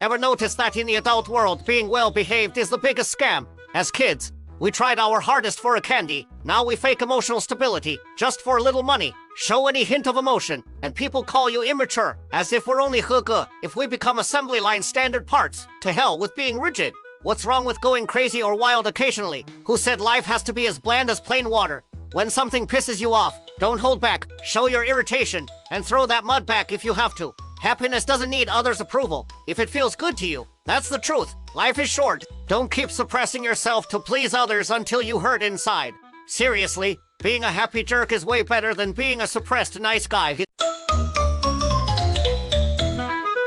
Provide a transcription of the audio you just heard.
Ever notice that in the adult world, being well-behaved is the biggest scam? As kids, we tried our hardest for a candy. Now we fake emotional stability, just for a little money. Show any hint of emotion, and people call you immature, as if we're only 合格if we become assembly line standard parts. To hell with being rigid. What's wrong with going crazy or wild occasionally? Who said life has to be as bland as plain water? When something pisses you off, don't hold back. Show your irritation, and throw that mud back if you have to. Happiness doesn't need others' approval. If it feels good to you, that's the truth. Life is short. Don't keep suppressing yourself to please others until you hurt inside. Seriously, being a happy jerk is way better than being a suppressed nice guy.